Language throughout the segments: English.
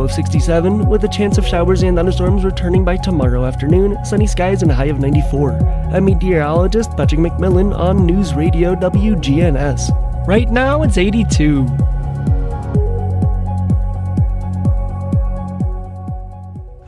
of 67, with a chance of showers and thunderstorms returning by tomorrow afternoon. Sunny skies and a high of 94. I'm meteorologist Patrick McMillan on News Radio WGNS. Right now, it's 82.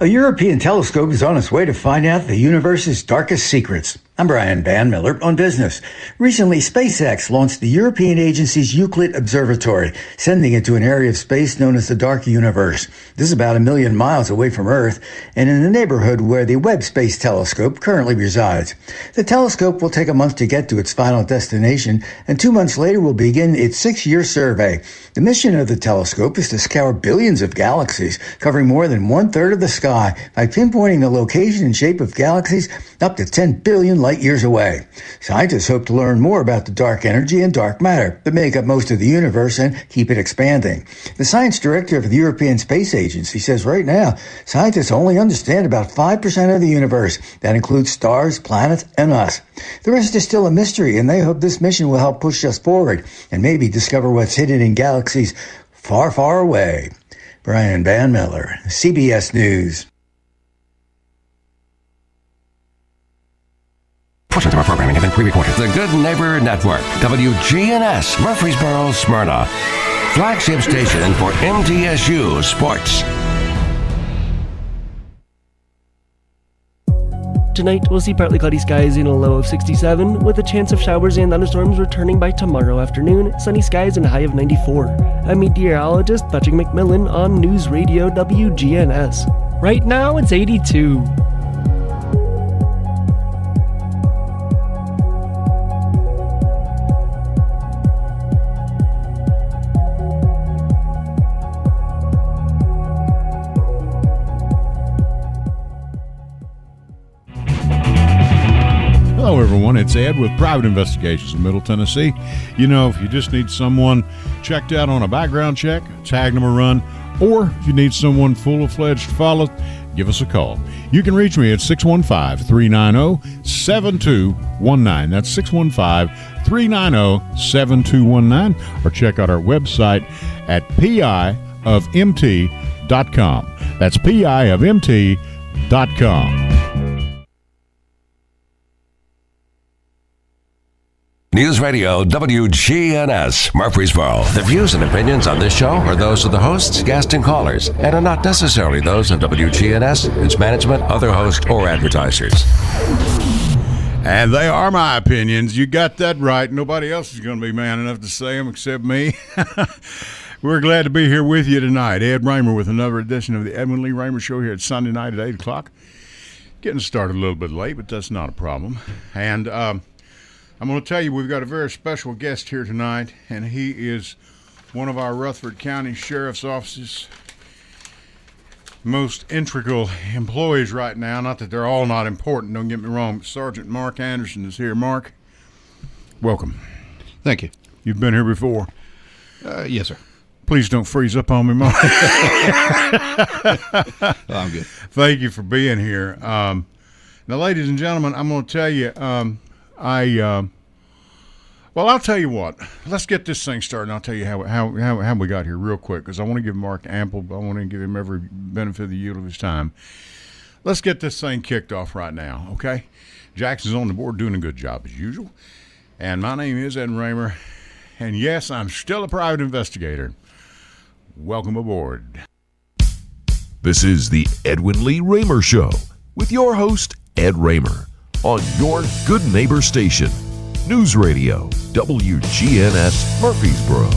A European telescope is on its way to find out the universe's darkest secrets. I'm Brian Van Miller on Business. Recently, SpaceX launched the European agency's Euclid Observatory, sending it to an area of space known as the Dark Universe. This is about 1 million miles away from Earth and in the neighborhood where the Webb Space Telescope currently resides. The telescope will take a month to get to its final destination, and 2 months later will begin its 6-year survey. The mission of the telescope is to scour billions of galaxies, covering more than 1/3 of the sky by pinpointing the location and shape of galaxies up to 10 billion light years away. Scientists hope to learn more about the dark energy and dark matter that make up most of the universe and keep it expanding. The science director of the European Space Agency says right now, scientists only understand about 5% of the universe. That includes stars, planets, and us. The rest is still a mystery, and they hope this mission will help push us forward and maybe discover what's hidden in galaxies far, far away. Brian Van Miller, CBS News. Portions of our programming have been pre-recorded. The Good Neighbor Network, WGNS, Murfreesboro, Smyrna. Flagship station for MTSU Sports. Tonight, we'll see partly cloudy skies in a low of 67, with a chance of showers and thunderstorms returning by tomorrow afternoon. Sunny skies and a high of 94. I'm meteorologist Patrick McMillan on News Radio WGNS. Right now, it's 82. Hello, everyone. It's Ed with Private Investigations in Middle Tennessee. You know, if you just need someone checked out on a background check, tag them a run, or if you need someone full-fledged to follow, give us a call. You can reach me at 615-390-7219. That's 615-390-7219. Or check out our website at piofmt.com. That's piofmt.com. News Radio WGNS, Murfreesboro. The views and opinions on this show are those of the hosts, guests, and callers, and are not necessarily those of WGNS, its management, other hosts, or advertisers. And they are my opinions. You got that right. Nobody else is going to be man enough to say them except me. We're glad to be here with you tonight. Ed Raymer with another edition of the Edwin Lee Raymer Show here at Sunday night at 8 o'clock. Getting started a little bit late, but that's not a problem. And I'm going to tell you, we've got a very special guest here tonight, and he is one of our Rutherford County Sheriff's Office's most integral employees right now. Not that they're all not important, don't get me wrong, but Sergeant Mark Anderson is here. Mark, welcome. Thank you. You've been here before? Yes, sir. Please don't freeze up on me, Mark. I'm good. Thank you for being here. Now, ladies and gentlemen, I'm going to tell you, I'll tell you what. Let's get this thing started, and I'll tell you how we got here real quick, because I want to give Mark I want to give him every benefit of the yield of his time. Let's get this thing kicked off right now, okay? Jackson's on the board doing a good job as usual, and my name is Edwin Raymer, and yes, I'm still a private investigator. Welcome aboard. This is the Edwin Lee Raymer Show with your host, Ed Raymer, on your Good Neighbor station, News Radio, WGNS Murfreesboro.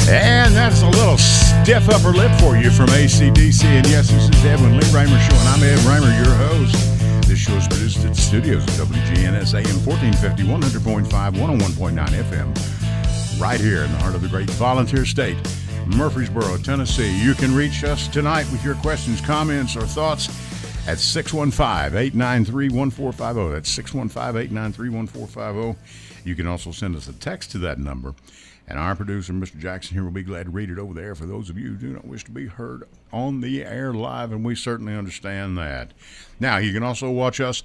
And that's a little stiff upper lip for you from AC/DC. And yes, this is Edwin Lee Raymer Show, and I'm Ed Raymer, your host. This show is produced at the studios of WGNS AM 1450, 100.5, 101.9 FM. Right here in the heart of the great volunteer state, Murfreesboro, Tennessee. You can reach us tonight with your questions, comments, or thoughts at 615-893-1450. That's 615-893-1450. You can also send us a text to that number, and our producer, Mr. Jackson here, will be glad to read it over there for those of you who do not wish to be heard on the air live, and we certainly understand that. Now, you can also watch us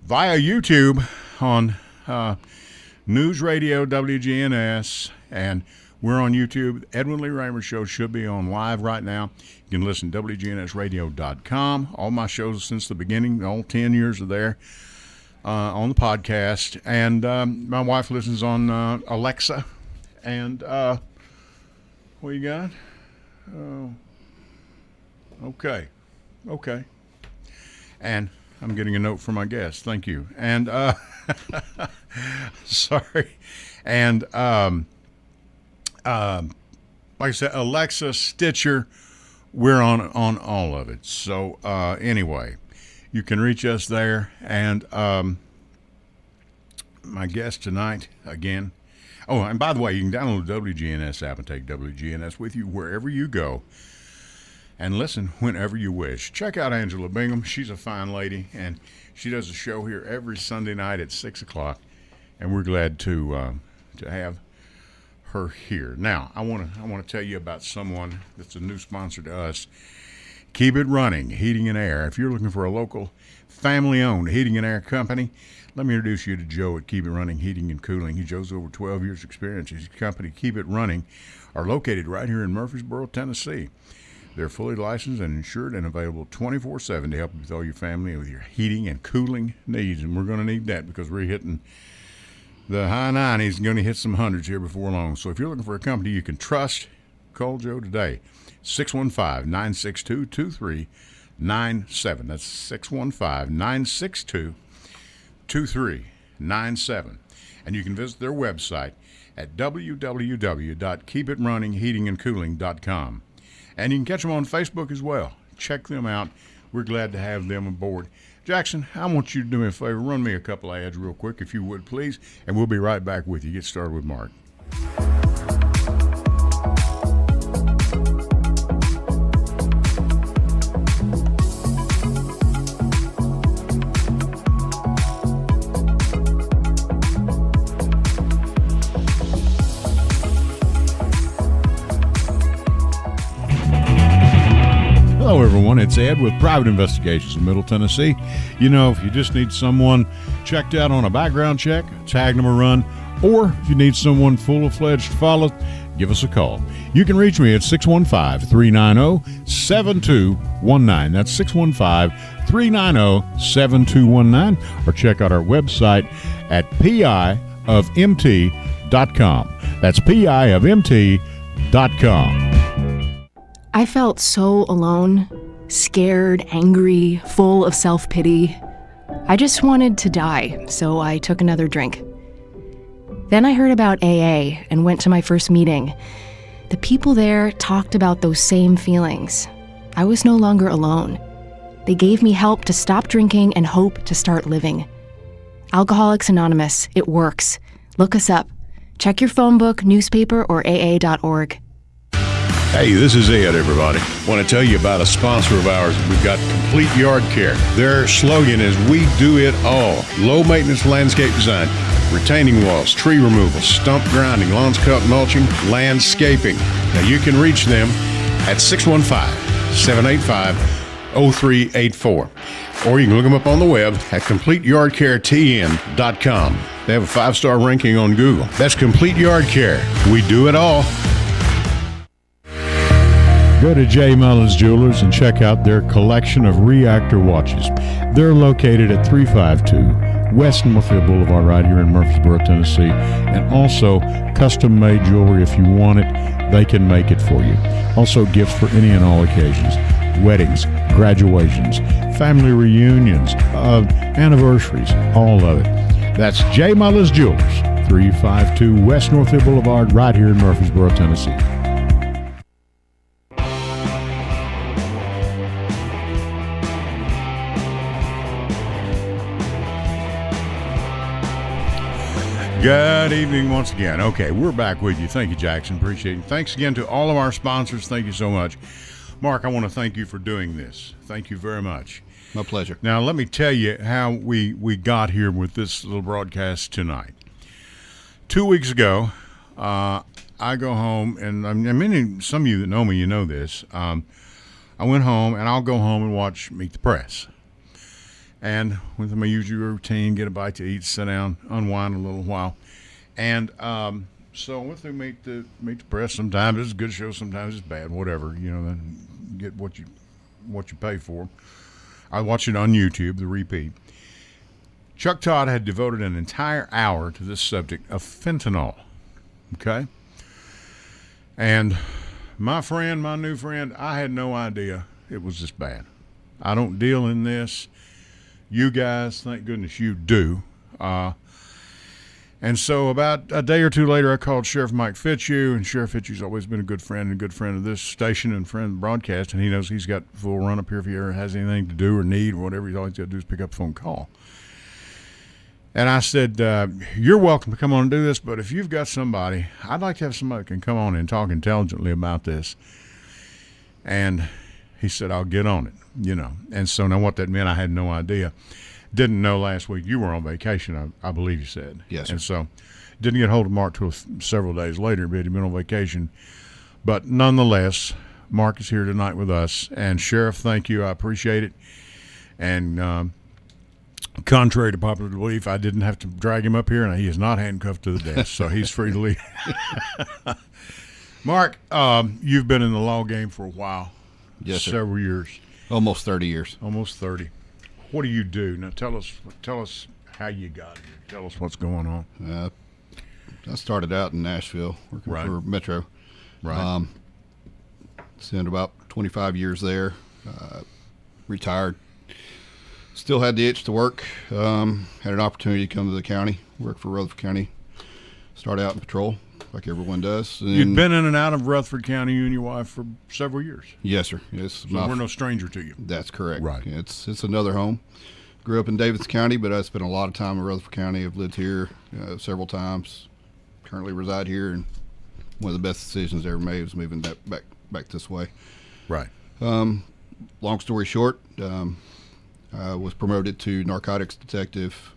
via YouTube on News Radio WGNS, and we're on YouTube. Edwin Lee Raymer Show should be on live right now. You can listen to WGNSradio.com. All my shows since the beginning, all 10 years are there on the podcast. And my wife listens on Alexa. And what you got? Okay. And I'm getting a note from my guest. Thank you. And sorry. And like I said, Alexa, Stitcher, we're on all of it. So anyway, you can reach us there. And my guest tonight, again. Oh, and by the way, you can download the WGNS app and take WGNS with you wherever you go. And listen whenever you wish. Check out Angela Bingham. She's a fine lady, and she does a show here every Sunday night at 6 o'clock. And we're glad to have her here. Now, I want to tell you about someone that's a new sponsor to us. Keep It Running, Heating and Air. If you're looking for a local family-owned heating and air company, let me introduce you to Joe at Keep It Running Heating and Cooling. Joe's over 12 years experience. His company, Keep It Running, are located right here in Murfreesboro, Tennessee. They're fully licensed and insured and available 24/7 to help you with all your family and with your heating and cooling needs. And we're going to need that because we're hitting the high 90s and going to hit some hundreds here before long. So if you're looking for a company you can trust, call Joe today. 615-962-2397. That's 615-962-2397. And you can visit their website at www.keepitrunningheatingandcooling.com. And you can catch them on Facebook as well. Check them out. We're glad to have them aboard. Jackson, I want you to do me a favor. Run me a couple ads real quick, if you would, please. And we'll be right back with you. Get started with Mark. Hello, everyone. It's Ed with Private Investigations in Middle Tennessee. You know, if you just need someone checked out on a background check, tag them a run, or if you need someone full-fledged to follow, give us a call. You can reach me at 615-390-7219. That's 615-390-7219. Or check out our website at piofmt.com. That's piofmt.com. I felt so alone, scared, angry, full of self-pity. I just wanted to die, so I took another drink. Then I heard about AA and went to my first meeting. The people there talked about those same feelings. I was no longer alone. They gave me help to stop drinking and hope to start living. Alcoholics Anonymous, it works. Look us up. Check your phone book, newspaper, or aa.org. Hey, this is Ed, everybody. Want to tell you about a sponsor of ours. We've got Complete Yard Care. Their slogan is, we do it all. Low maintenance landscape design, retaining walls, tree removal, stump grinding, lawns cut, mulching, landscaping. Now you can reach them at 615-785-0384. Or you can look them up on the web at CompleteYardCareTN.com. They have a 5-star ranking on Google. That's Complete Yard Care. We do it all. Go to J. Mullins Jewelers and check out their collection of reactor watches. They're located at 352 West Northfield Boulevard right here in Murfreesboro, Tennessee. And also custom-made jewelry. If you want it, they can make it for you. Also gifts for any and all occasions. Weddings, graduations, family reunions, anniversaries, all of it. That's J. Mullins Jewelers, 352 West Northfield Boulevard right here in Murfreesboro, Tennessee. Good evening once again. Okay, we're back with you. Thank you, Jackson. Appreciate it. Thanks again to all of our sponsors. Thank you so much. Mark, I want to thank you for doing this. Thank you very much. My pleasure. Now, let me tell you how we got here with this little broadcast tonight. 2 weeks ago, I go home, and I mean, some of you that know me, you know this. I went home, and I'll go home and watch Meet the Press. and with my usual routine, get a bite to eat, sit down, unwind a little while. And so I went through Meet the Press. Sometimes it's a good show, sometimes it's bad, whatever. You know, then get what you pay for. I watch it on YouTube, the repeat. Chuck Todd had devoted an entire hour to this subject of fentanyl. Okay? And my new friend, I had no idea it was this bad. I don't deal in this. You guys, thank goodness you do. And so about a day or two later, I called Sheriff Mike Fitzhugh, and Sheriff Fitzhugh's always been a good friend and good friend of this station and friend of the broadcast, and he knows he's got full run up here if he ever has anything to do or need or whatever. He's always got to do is pick up the phone call. And I said, you're welcome to come on and do this, but if you've got somebody, I'd like to have somebody that can come on and talk intelligently about this. And he said, I'll get on it, you know. And so now what that meant, I had no idea. Didn't know last week you were on vacation, I believe you said. Yes, sir. And so didn't get hold of Mark till several days later, but he'd been on vacation. But nonetheless, Mark is here tonight with us. And Sheriff, thank you. I appreciate it. And contrary to popular belief, I didn't have to drag him up here, and he is not handcuffed to the desk, so he's free to leave. Mark, you've been in the law game for a while. Yes, sir. Several years. Almost 30 years. Almost 30. What do you do? Now tell us how you got here. Tell us what's going on. I started out in Nashville working Right. for Metro. Right. Spent about 25 years there. Retired. Still had the itch to work. Had an opportunity to come to the county, work for Rutherford County. Started out in patrol, like everyone does. And You've been in and out of Rutherford County, you and your wife, for several years. Yes, sir. Yes, So we're no stranger to you. That's correct. Right. It's another home. Grew up in Davidson County, but I spent a lot of time in Rutherford County. I've lived here several times. Currently reside here, and one of the best decisions I ever made was moving back this way. Right. Long story short, I was promoted to narcotics detective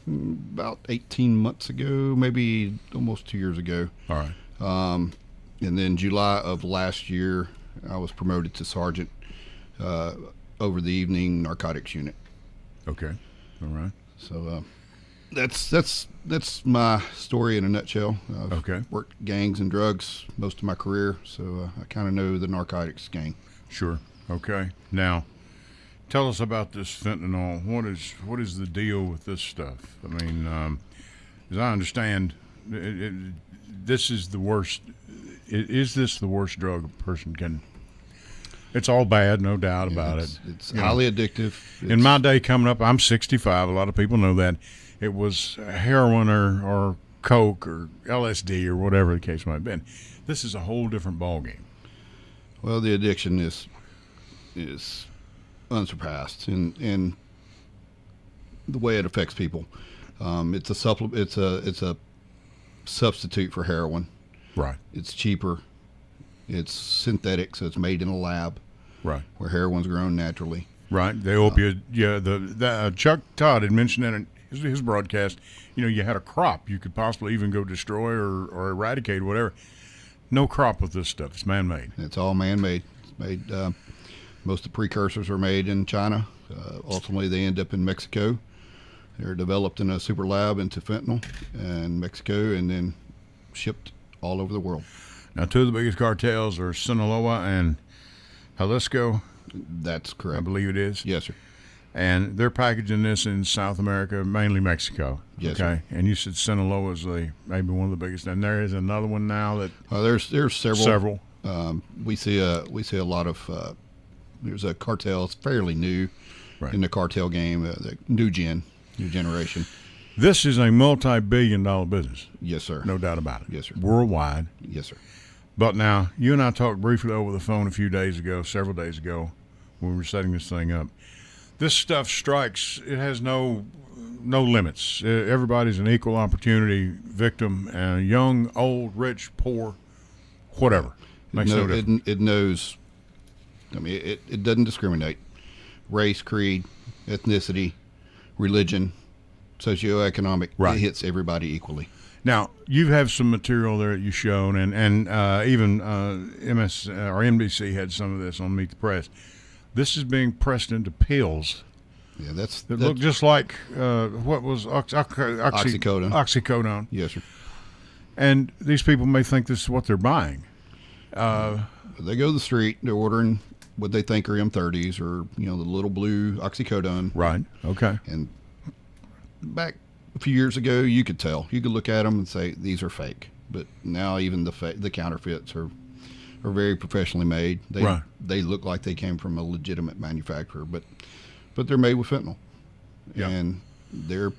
about 18 months ago, maybe almost 2 years ago. All right. And then July of last year, I was promoted to sergeant over the evening narcotics unit. Okay. All right. So that's my story in a nutshell. I've Okay. worked gangs and drugs most of my career, so I kind of know the narcotics gang. Sure. Okay. Now, tell us about this fentanyl. What is the deal with this stuff? I mean, as I understand, this is the worst. Is this the worst drug a person can? It's all bad, no doubt about it. It's highly addictive. In my day coming up, I'm 65. A lot of people know that. It was heroin or coke or LSD or whatever the case might have been. This is a whole different ballgame. Well, the addiction is unsurpassed in the way it affects people. It's a substitute for heroin. Right. It's cheaper. It's synthetic, so it's made in a lab. Right. Where heroin's grown naturally. Right. The opioid. Yeah. The Chuck Todd had mentioned that in his broadcast. You know, you had a crop you could possibly even go destroy or eradicate or whatever. No crop with this stuff. It's man-made. It's all man-made. It's made. Most of the precursors are made in China. Ultimately, they end up in Mexico. They're developed in a super lab into fentanyl in Mexico and then shipped all over the world. Now, two of the biggest cartels are Sinaloa and Jalisco. That's correct. I believe it is. Yes, sir. And they're packaging this in South America, mainly Mexico. Yes, okay. sir. And you said Sinaloa is maybe one of the biggest. And there is another one now that There's several. several. We see a lot of. There's a cartel. It's fairly new Right. in the cartel game. The new generation. This is a multi-billion-dollar business. Yes, sir. No doubt about it. Yes, sir. Worldwide. Yes, sir. But now, you and I talked briefly over the phone several days ago, when we were setting this thing up. This stuff strikes, it has no limits. Everybody's an equal opportunity victim, young, old, rich, poor, whatever. Makes no difference. It knows. I mean, it doesn't discriminate. Race, creed, ethnicity, religion, socioeconomic. Right. It hits everybody equally. Now, you have some material there that you've shown, and even MS or NBC had some of this on Meet the Press. This is being pressed into pills. Yeah, that look just like what was oxycodone. Oxycodone. Yes, sir. And these people may think this is what they're buying. They go to the street, they're ordering what they think are M30s or, the little blue oxycodone. Right. Okay. And back a few years ago, you could tell. You could look at them and say, these are fake. But now even the counterfeits are very professionally made. They look like they came from a legitimate manufacturer, but they're made with fentanyl. Yeah. And they're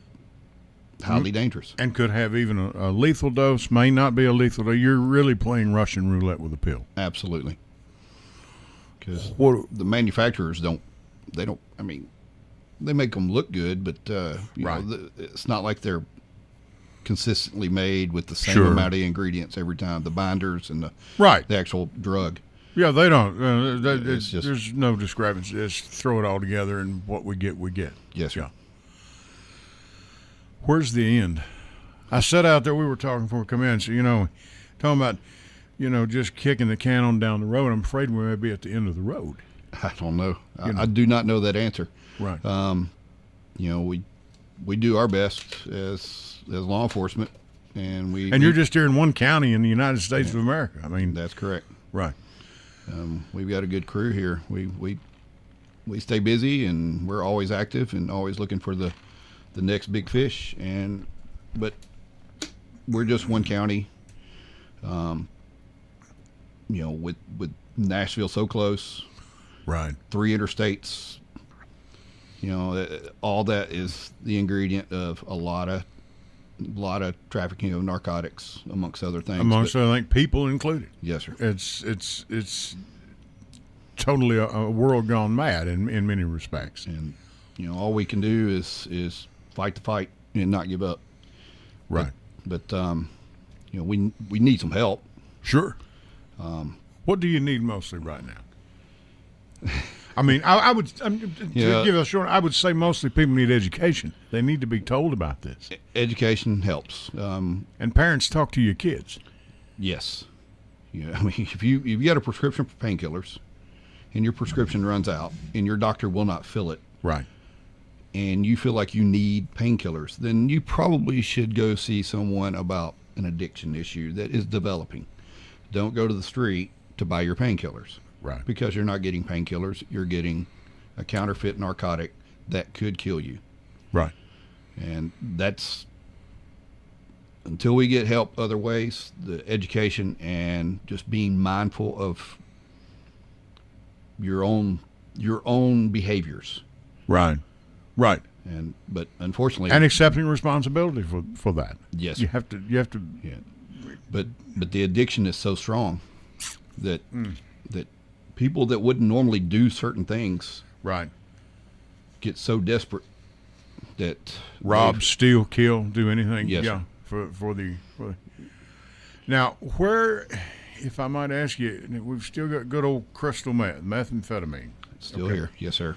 highly dangerous. And could have even a lethal dose, may not be a lethal dose. You're really playing Russian roulette with a pill. Absolutely. Because the manufacturers they make them look good, but it's not like they're consistently made with the same amount of ingredients every time. The binders and the actual drug. Yeah, they don't. There's no discrepancy. Just throw it all together, and what we get, we get. Yes, sir. Yeah. Where's the end? I sat out there. We were talking before we come in. So talking about just kicking the can on down the road. I'm afraid we may be at the end of the road. I don't know. I do not know that answer. Right. We do our best as law enforcement, and you're just here in one county in the United States of America. I mean, that's correct. Right. We've got a good crew here. We stay busy, and we're always active and always looking for the next big fish. But we're just one county. With Nashville so close, right? 3 interstates. All that is the ingredient of a lot of trafficking of narcotics, amongst other things. Amongst other things, people included. Yes, sir. It's totally a world gone mad in many respects. And all we can do is fight the fight and not give up. Right. But we need some help. Sure. What do you need mostly right now? I mean, I would give a short. I would say mostly people need education. They need to be told about this. Education helps. And parents, talk to your kids. Yes. If you got a prescription for painkillers, and your prescription runs out, and your doctor will not fill it, right, and you feel like you need painkillers, then you probably should go see someone about an addiction issue that is developing. Don't go to the street to buy your painkillers. Right. Because you're not getting painkillers, you're getting a counterfeit narcotic that could kill you. Right. And that's, until we get help other ways, the education and just being mindful of your own behaviors. Right. Right. But unfortunately, and accepting responsibility for that. Yes. You have to. Yeah. But the addiction is so strong that people that wouldn't normally do certain things, right, get so desperate that rob, steal, kill, do anything. Yes, yeah. For the. Now, where, if I might ask you, we've still got good old crystal methamphetamine. Still here, yes, sir.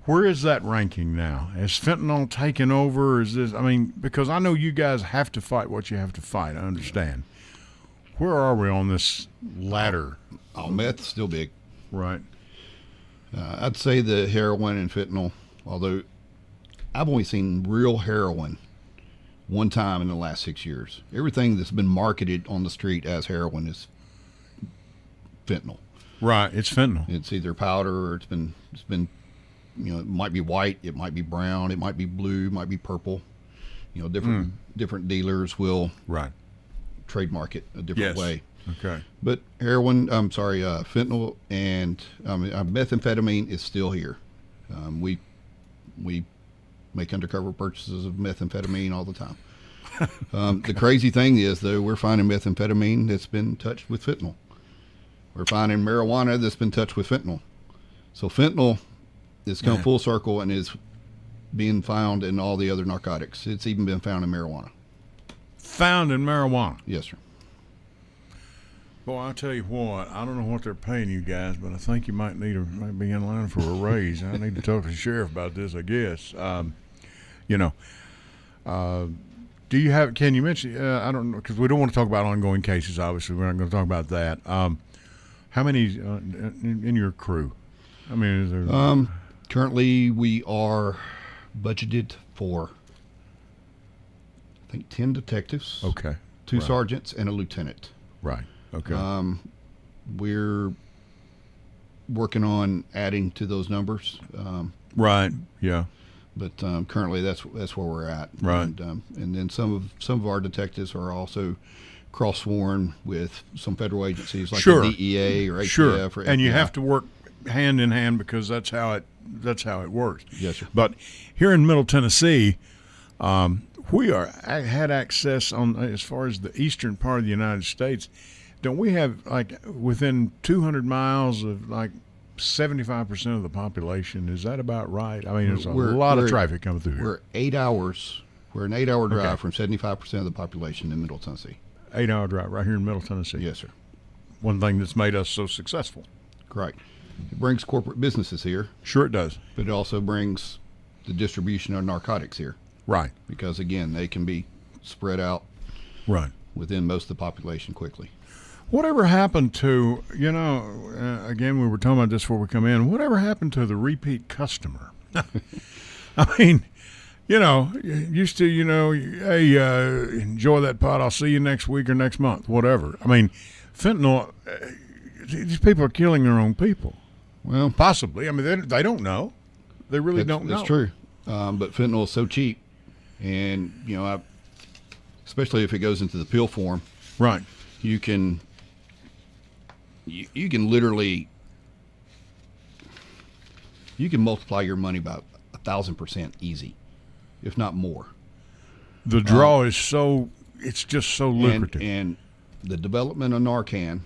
Where is that ranking now? Has fentanyl taken over? Is this? I mean, because I know you guys have to fight what you have to fight. I understand. Where are we on this ladder? Oh, meth's still big. Right. I'd say the heroin and fentanyl, although I've only seen real heroin one time in the last 6 years. Everything that's been marketed on the street as heroin is fentanyl. Right, it's fentanyl. It's either powder or it's been it might be white, it might be brown, it might be blue, it might be purple. Different dealers will trademark it a different way. Okay. But fentanyl and methamphetamine is still here. We make undercover purchases of methamphetamine all the time. The crazy thing is, though, we're finding methamphetamine that's been touched with fentanyl. We're finding marijuana that's been touched with fentanyl. So fentanyl has come full circle and is being found in all the other narcotics. It's even been found in marijuana. Found in marijuana? Yes, sir. Boy, I'll tell you what, I don't know what they're paying you guys, but I think you might be in line for a raise. I need to talk to the sheriff about this, I guess. Do you have, can you mention, I don't know, because we don't want to talk about ongoing cases, obviously. We're not going to talk about that. How many in your crew? I mean, is there... Currently, we are budgeted for, I think, 10 detectives. Okay. 2 Right. sergeants and a lieutenant. Right. Okay. We're working on adding to those numbers. Right. Yeah. But currently, that's where we're at. Right. And then some of our detectives are also cross-sworn with some federal agencies like Sure. the DEA or ATF Sure. or FBI. And you have to work hand in hand because that's how it works. Yes, sir. But here in Middle Tennessee, we had access on as far as the eastern part of the United States. Don't we have like within 200 miles of like 75% of the population? Is that about right? I mean, there's a lot of traffic coming through here. We're 8 hours. We're an 8-hour drive Okay. from 75% of the population in Middle Tennessee. 8-hour drive right here in Middle Tennessee. Yes, sir. One thing that's made us so successful. Correct. It brings corporate businesses here, Sure it does. but it also brings the distribution of narcotics here Right. because, again, they can be spread out Right. within most of the population quickly. Whatever happened to, again, we were talking about this before we come in, whatever happened to the repeat customer? I mean, used to, hey, enjoy that pot, I'll see you next week or next month, whatever. I mean, fentanyl, these people are killing their own people. Well, Possibly. I mean, they don't know. They really don't know. That's true. But fentanyl is so cheap, and, especially if it goes into the pill form, Right. you can literally multiply your money by 1,000% easy, if not more. The draw is it's just so lucrative. And the development of Narcan.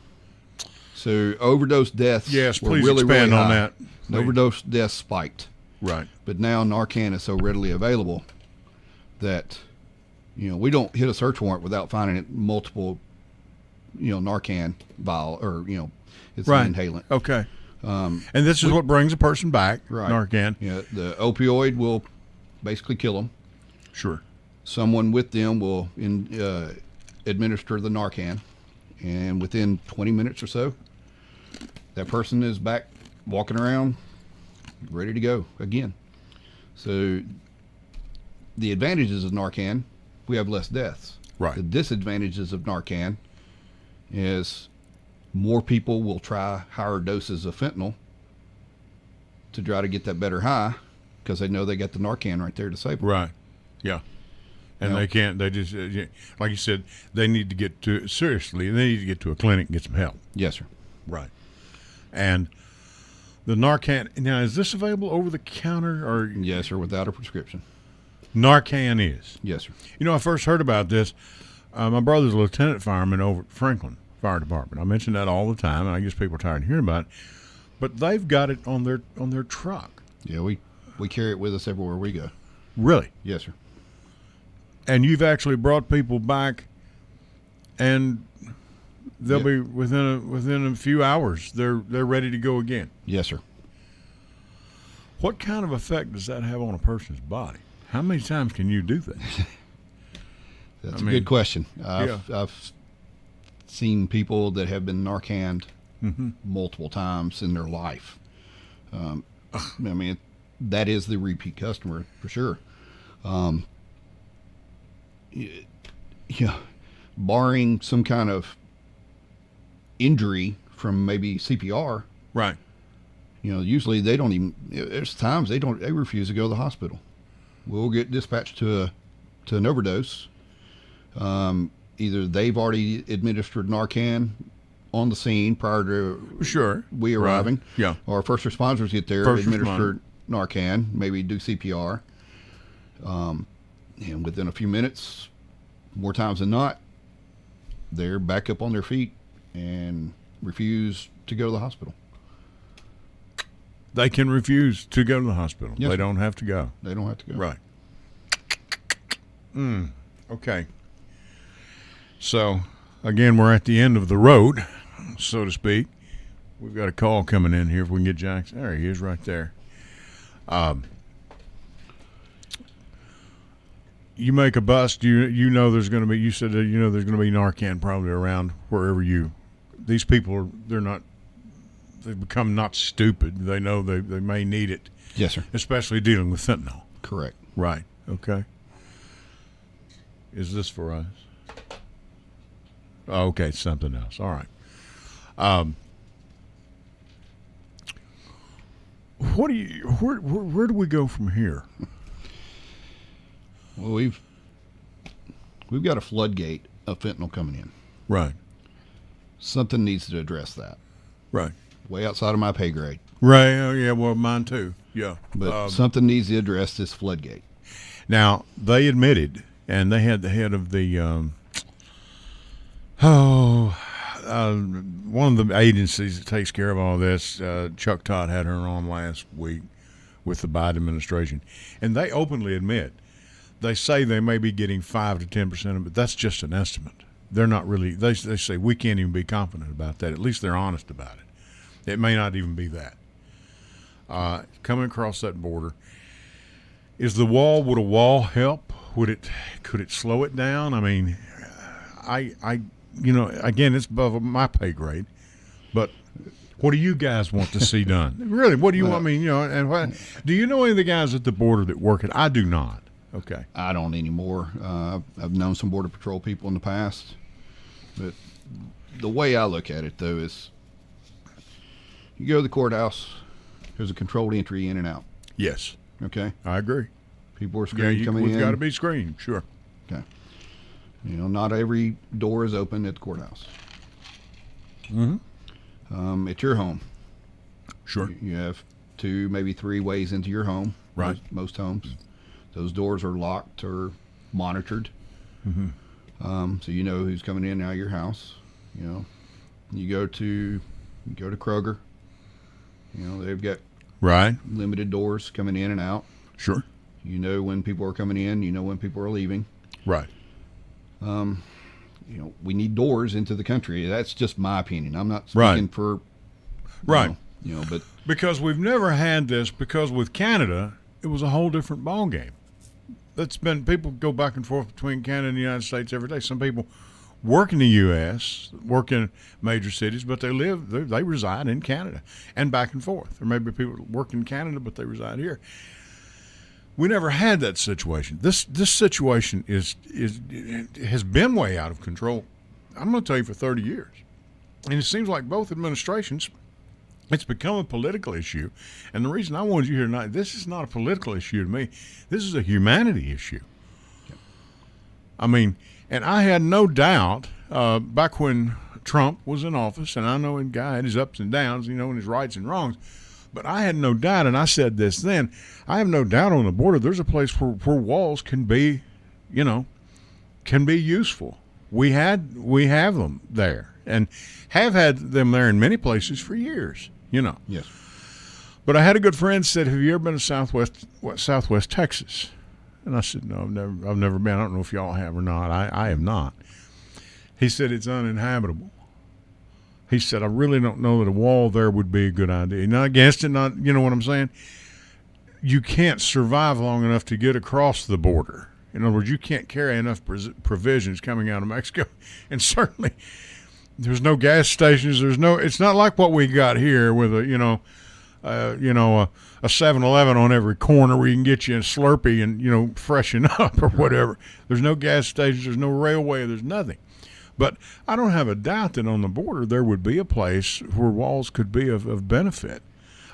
So overdose deaths Yes, were please really, expand really on high. that. Overdose deaths spiked. Right. But now Narcan is so readily available that, we don't hit a search warrant without finding it multiple, Narcan vial or, it's Right. an inhalant. Okay. And this is what brings a person back, Right. Narcan. Yeah, the opioid will basically kill them. Sure. Someone with them will administer the Narcan, and within 20 minutes or so, that person is back walking around, ready to go again. So the advantages of Narcan, we have less deaths. Right. The disadvantages of Narcan is more people will try higher doses of fentanyl to try to get that better high because they know they got the Narcan right there to save them. Right. Yeah. And they can't, they just, like you said, they need to get to, seriously, they need to get to a clinic and get some help. Yes, sir. Right. And the Narcan, now is this available over the counter or? Yes, sir, without a prescription. Narcan is. Yes, sir. I first heard about this. My brother's a lieutenant fireman over at Franklin Fire Department. I mention that all the time, and I guess people are tired of hearing about it. But they've got it on their truck. Yeah, we carry it with us everywhere we go. Really? Yes, sir. And you've actually brought people back, and they'll be within a few hours. They're ready to go again. Yes, sir. What kind of effect does that have on a person's body? How many times can you do that? That's a good question. I've seen people that have been Narcaned multiple times in their life. That is the repeat customer for sure. Barring some kind of injury from maybe CPR, Right. usually they don't even. There's times they refuse to go to the hospital. We'll get dispatched to an overdose. Either they've already administered Narcan on the scene prior to we arriving. Right. Yeah. Or first responders get there, administer Narcan, maybe do CPR. And within a few minutes, more times than not, they're back up on their feet and refuse to go to the hospital. They can refuse to go to the hospital. Yes, they sir. don't have to go. They don't have to go. Right. Okay. So, again, we're at the end of the road, so to speak. We've got a call coming in here. If we can get Jackson. There he is right there. You make a bust, you know there's going to be, you said that there's going to be Narcan probably around wherever these people are, they've become not stupid. They know they may need it. Yes, sir. Especially dealing with fentanyl. Correct. Right. Okay. Is this for us? Oh, okay, something else. All right. What do you? Where do we go from here? Well, we've got a floodgate of fentanyl coming in. Right. Something needs to address that. Right. Way outside of my pay grade. Right. Oh, yeah. Well, mine too. Yeah. But something needs to address this floodgate. Now they admitted, and they had the head of the one of the agencies that takes care of all this. Chuck Todd had her on last week with the Biden administration, and they openly admit they say they may be getting 5 to 10% of it. That's just an estimate. They're not really. They say we can't even be confident about that. At least they're honest about it. It may not even be that. Coming across that border, would a wall help? Could it slow it down? I mean, again, it's above my pay grade, but what do you guys want to see done? Really, what do you want? I mean, and do you know any of the guys at the border that work it? I do not. Okay. I don't anymore. I've known some Border Patrol people in the past, but the way I look at it, though, is you go to the courthouse, there's a controlled entry in and out. Yes. Okay? I agree. People are screened coming in. We've got to be screened, sure. Okay. Not every door is open at the courthouse. Mm-hmm. At your home. Sure. You have 2, maybe 3 ways into your home. Right. Most homes. Those doors are locked or monitored. Mm-hmm. So you know who's coming in and out of your house. You go to Kroger. They've got right limited doors coming in and out. Sure. You know when people are coming in. You know when people are leaving. Right. We need doors into the country. That's just my opinion. I'm not speaking for. Right. But because we've never had this. Because with Canada, it was a whole different ball game. People go back and forth between Canada and the United States every day. Some people work in the U.S., work in major cities, but they reside in Canada and back and forth. Or maybe people work in Canada, but they reside here. We never had that situation. This situation has been way out of control. I'm going to tell you for 30 years. And it seems like both administrations, it's become a political issue. And the reason I wanted you here tonight, this is not a political issue to me. This is a humanity issue. I mean, and I had no doubt back when Trump was in office, and I know a guy had his ups and downs, and his rights and wrongs, but I had no doubt, and I said this then, I have no doubt on the border there's a place where walls can be, can be useful. We have them there and have had them there in many places for years, Yes. But I had a good friend said, "Have you ever been to Southwest Texas?" And I said, "No, I've never been. I don't know if y'all have or not. I have not." He said, "It's uninhabitable." He said, "I really don't know that a wall there would be a good idea. Not against it, not, you know what I'm saying? You can't survive long enough to get across the border. In other words, you can't carry enough provisions coming out of Mexico. And certainly there's no gas stations. It's not like what we got here with a 7-Eleven on every corner where you can get you a Slurpee and, freshen up or whatever. There's no gas stations. There's no railway. There's nothing. But I don't have a doubt that on the border there would be a place where walls could be of benefit.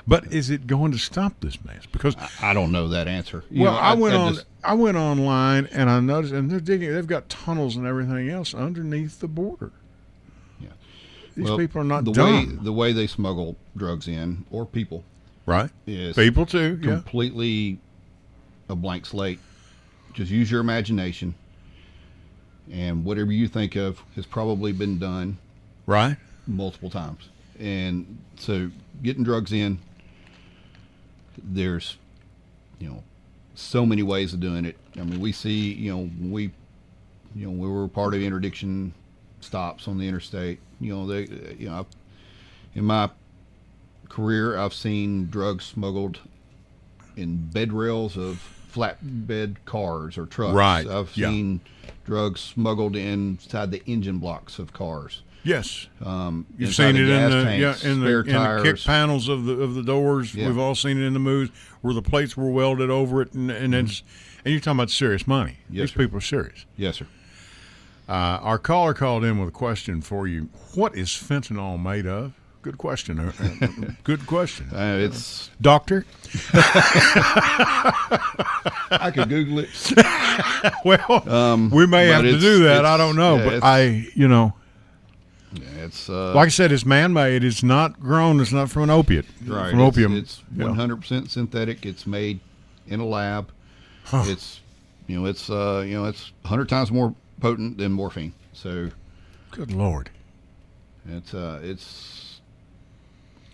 But is it going to stop this mess? Because I don't know that answer. I went online and I noticed, and they're digging. They've got tunnels and everything else underneath the border. Yeah, these people are not dumb. The way they smuggle drugs in, or people, right? Is people too. Completely a blank slate. Just use your imagination, and whatever you think of has probably been done, right, multiple times. And so, getting drugs in. There's, so many ways of doing it. I mean, we see, we were part of interdiction stops on the interstate. In my career, I've seen drugs smuggled in bed rails of flatbed cars or trucks. Right. I've seen drugs smuggled inside the engine blocks of cars. Yes. You've inside seen it in gas the tanks, in spare the tires. kick panels of the doors. Yeah. We've all seen it in the movies where the plates were welded over it, and it's and you're talking about serious money. Yes, These sir. people are serious. Yes, sir. Our caller called in with a question for you. What is fentanyl made of? Good question. Good question. It's Doctor? I could Google it. Well, we may have to do that. I don't know. yeah, But it's like I said, it's man-made. It's not grown. It's not from an opiate. right. From opium. It's 100% synthetic. It's made in a lab. It's it's 100 times more potent than morphine. So Good Lord.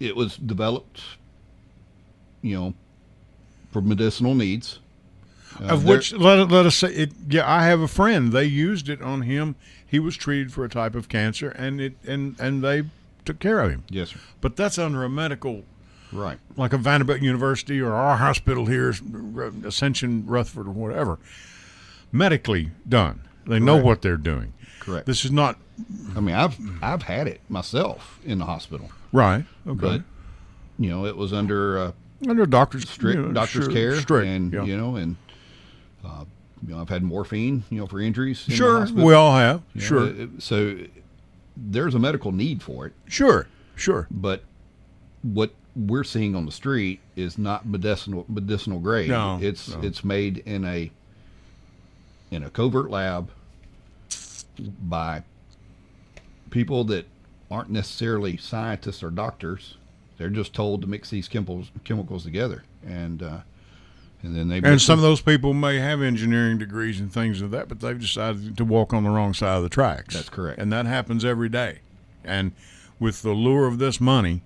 It was developed, for medicinal needs. Of which, let us say, I have a friend. They used it on him. He was treated for a type of cancer, and they took care of him. Yes, sir. But that's under a medical, Right. like a Vanderbilt University or our hospital here, Ascension, Rutherford, or whatever, medically done. They know Correct. what they're doing. Correct. This is not I mean, I've had it myself in the hospispittal, right. Okay. but it was under Under doctor's strict doctor's care, strict, and yeah. I've had morphine, for injuries. In the Sure, hospital. we all have. You know, Sure, so there's a medical need for it, sure. but what we're seeing on the street is not medicinal grade. No, It's made in a covert lab by people that aren't necessarily scientists or doctors. They're just told to mix these chemicals together, and then they And some of those people may have engineering degrees and things of that, but they've decided to walk on the wrong side of the tracks. That's correct. And that happens every day. And with the lure of this money,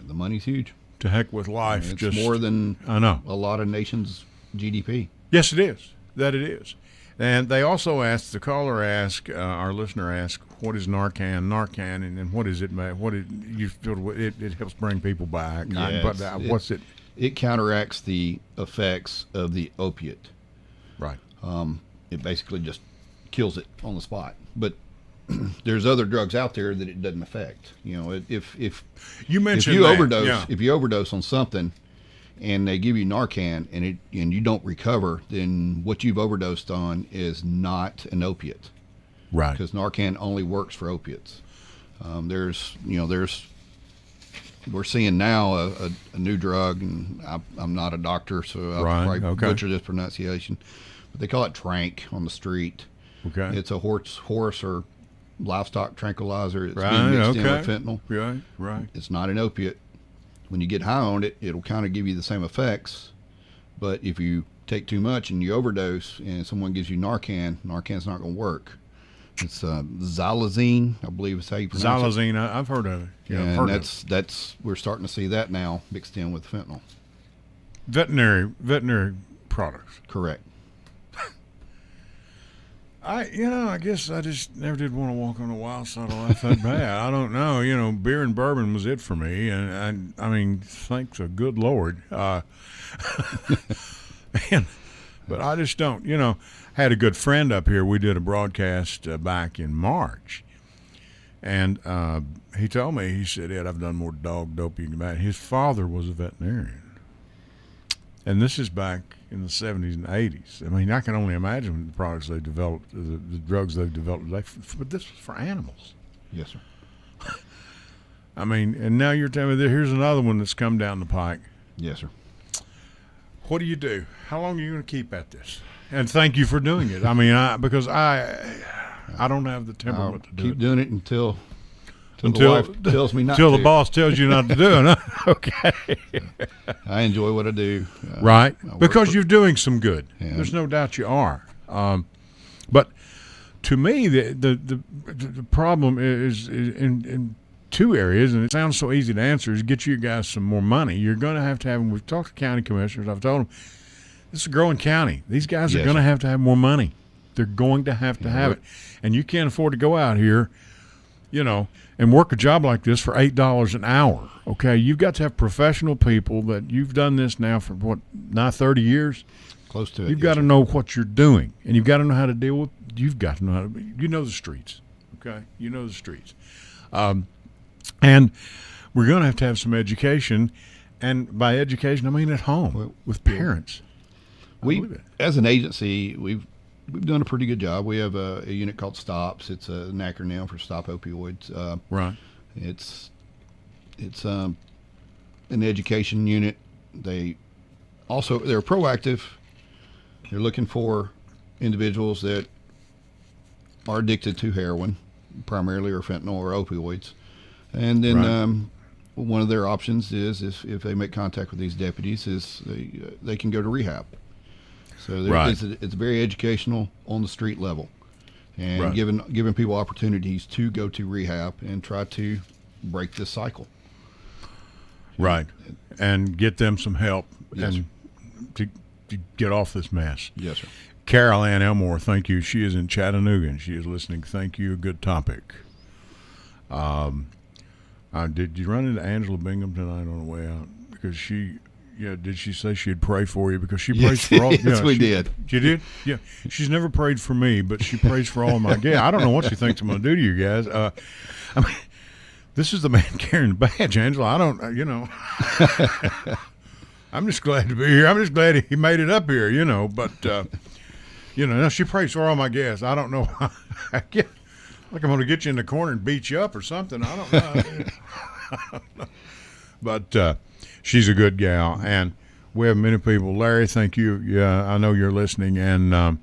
the money's huge. to heck with life. It's just more than I know. a lot of nations' GDP. Yes, it is. That it is. And they also asked, the caller asked, our listener asked, what is Narcan, and then what is it, man? What it you feel it helps bring people back. Yeah, But what's it? It counteracts the effects of the opiate. Right. It basically just kills it on the spot. But there's other drugs out there that it doesn't affect. If You mentioned if you that, overdose, yeah. if you overdose on something, and they give you Narcan and you don't recover, then what you've overdosed on is not an opiate, Right. because Narcan only works for opiates. We're seeing now a new drug, and I'm not a doctor, so I'll Right, probably okay. butcher this pronunciation, but they call it Trank on the street. Okay. It's a horse or livestock tranquilizer. It's Right, being mixed in okay. with fentanyl. Right. It's not an opiate. When you get high on it, it'll kind of give you the same effects. But if you take too much and you overdose and someone gives you Narcan's not going to work. It's xylazine, I believe is how you pronounce it. Xylazine, I've heard of it. Yeah, I've And heard of it. that's we're starting to see that now mixed in with fentanyl. Veterinary products. Correct. I guess I just never did want to walk on the wild side of life that bad. I don't know. Beer and bourbon was it for me, and I mean, thanks the good Lord. Man, but I just don't. Had a good friend up here. We did a broadcast back in March, and he told me, he said, Ed, I've done more dog dope you can imagine. His father was a veterinarian. And this is back in the 70s and 80s. I mean, I can only imagine the products they developed, the drugs they've developed today, but this was for animals. Yes, sir. I mean, and now you're telling me that here's another one that's come down the pike. Yes, sir. What do you do? How long are you going to keep at this? And thank you for doing it. I mean, because I don't have the temperament to do Keep it. doing it until the Until- wife tells me not Until to. the boss tells you not to do it. Huh? Okay. I enjoy what I do. Right, I work because for- you're doing some good. Yeah. There's no doubt you are. But to me, the problem is in two areas, and it sounds so easy to answer, is get you guys some more money. You're going to have them. We've talked to county commissioners. I've told them, this is a growing county. These guys are Yes, going to sir. have more money. They're going to have it. And you can't afford to go out here, and work a job like this for $8 an hour. Okay, you've got to have professional people that you've done this now for now 30 years. Close to it. You've got to know what you're doing, and you've got to know how to deal with. You've got to know how to. The streets. Okay, you know the streets, and we're going to have some education, and by education I mean at home with parents. As an agency, we've done a pretty good job. We have a unit called STOPS. It's an acronym for Stop Opioids. Right. It's an education unit. They're proactive. They're looking for individuals that are addicted to heroin, primarily, or fentanyl or opioids. And then one of their options is if they make contact with these deputies, is they can go to rehab. So it's very educational on the street level, and giving people opportunities to go to rehab and try to break this cycle. Right, and get them some help Yes, to get off this mess. Yes, sir. Carol Ann Elmore, thank you. She is in Chattanooga, and she is listening. Thank you. Good topic. Did you run into Angela Bingham tonight on the way out? Because did she say she'd pray for you? Because she prays for all. Yes, we did. She did? Yeah. She's never prayed for me, but she prays for all of my guests. I don't know what she thinks I'm going to do to you guys. I mean, this is the man carrying the badge, Angela. I don't, I'm just glad to be here. I'm just glad he made it up here, but, she prays for all my guests. I don't know. I get like I'm going to get you in the corner and beat you up or something. I don't know. I don't know. But she's a good gal, and we have many people. Larry, thank you. Yeah, I know you're listening, and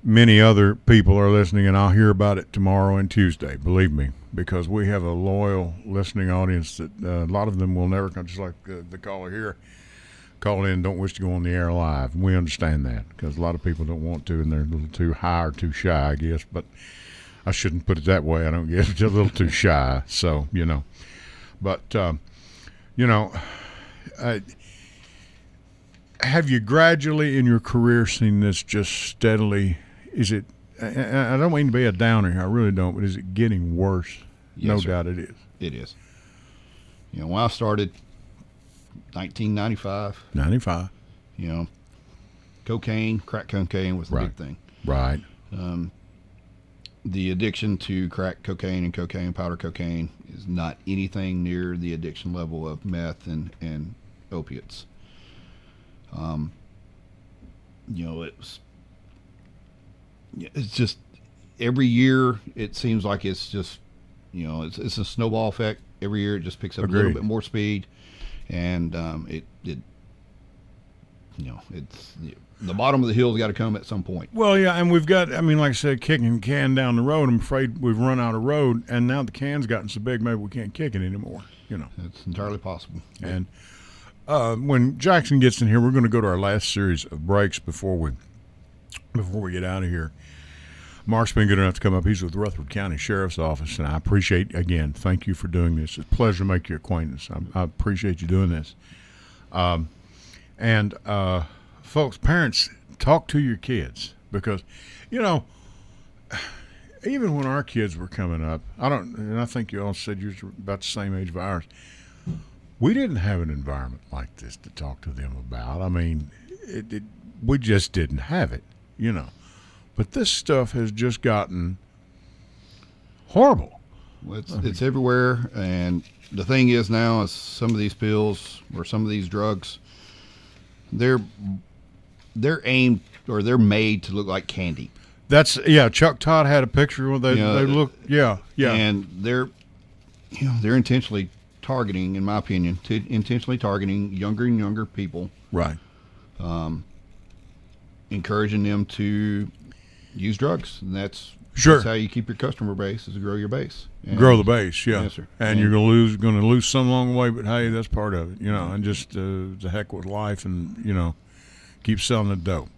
many other people are listening, and I'll hear about it tomorrow and Tuesday, believe me, because we have a loyal listening audience that a lot of them will never come, just like the caller here. Call in, don't wish to go on the air live. We understand that because a lot of people don't want to, and they're a little too high or too shy, I guess. But I shouldn't put it that way. I don't guess. Just a little too shy. So, But, have you gradually in your career seen this just steadily? Is it, I don't mean to be a downer here. I really don't. But is it getting worse? Yes, no sir. doubt it is. It is. When I started, 1995. 95. Crack cocaine was the big thing. Right. The addiction to crack cocaine and powder cocaine is not anything near the addiction level of meth and opiates. It's just every year it seems like it's just, it's a snowball effect. Every year it just picks up a little bit more speed. And it's the bottom of the hill's got to come at some point. Well, yeah, and we've got, like I said, kicking the can down the road. I'm afraid we've run out of road, and now the can's gotten so big, maybe we can't kick it anymore. It's entirely possible. And when Jackson gets in here, we're going to go to our last series of breaks before we get out of here. Mark's been good enough to come up. He's with Rutherford County Sheriff's Office, and I appreciate, again, thank you for doing this. It's a pleasure to make your acquaintance. I appreciate you doing this. Folks, parents, talk to your kids because, even when our kids were coming up, and I think you all said you were about the same age of ours, we didn't have an environment like this to talk to them about. We just didn't have it, But this stuff has just gotten horrible. Well, it's everywhere, and the thing is now is some of these pills or some of these drugs, they're aimed or they're made to look like candy. Chuck Todd had a picture where they look, and they're intentionally targeting, in my opinion, younger and younger people, right? Encouraging them to use drugs, and that's how you keep your customer base, is to grow your base. Grow the base, yeah. Yes, sir. And you're going to lose some along the way, but hey, that's part of it, and just the heck with life, and keep selling the dope.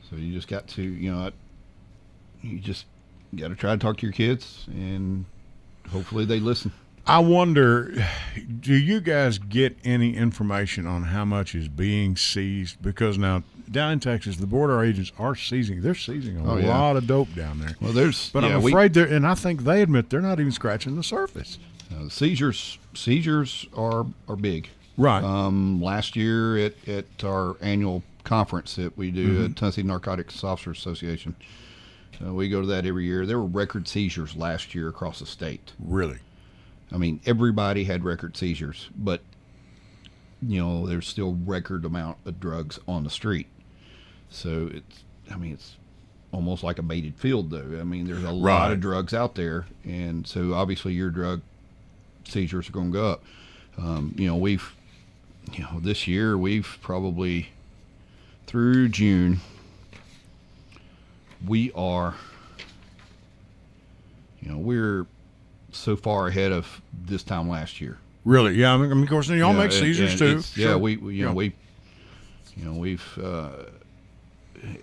So you just got to, you just got to try to talk to your kids, and hopefully they listen. I wonder, do you guys get any information on how much is being seized? Because now down in Texas, the border agents are seizing. They're seizing a lot of dope down there. Well, I'm afraid and I think they admit they're not even scratching the surface. Seizures are big. Right. Last year at our annual conference that we do at Tennessee Narcotics Officers Association, We go to that every year. There were record seizures last year across the state. Really? I mean, everybody had record seizures, but there's still record amount of drugs on the street. So it's almost like a baited field, though. I mean, there's a lot of drugs out there, and so obviously your drug seizures are going to go up. This year we've probably through June we're so far ahead of this time last year. Really? Yeah. I mean, of course, y'all make seizures too. Sure. Yeah, we've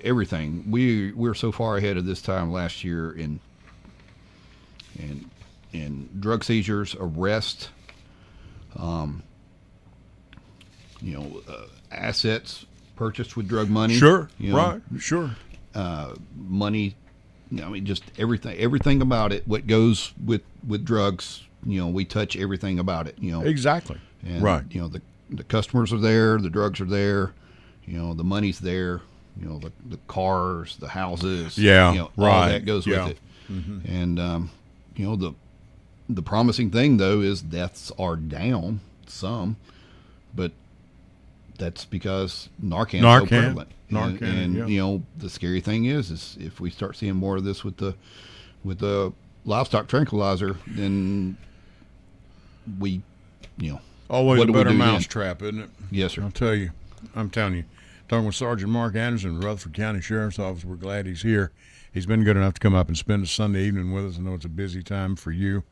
everything. We're so far ahead of this time last year in drug seizures, arrest, assets purchased with drug money. Sure. Sure. Money. I mean, just everything about it. What goes with drugs. We touch everything about it. Exactly. And, the customers are there. The drugs are there. The money's there. The cars, the houses. Yeah. All that goes with it. Mm-hmm. And the promising thing though is deaths are down some, but that's because Narcan's so prevalent. And the scary thing is if we start seeing more of this with the livestock tranquilizer, then we, always what a do we better do mousetrap, isn't it? Yes, sir. I'm telling you. Talking with Sergeant Mark Anderson, Rutherford County Sheriff's Office. We're glad he's here. He's been good enough to come up and spend a Sunday evening with us. I know it's a busy time for you.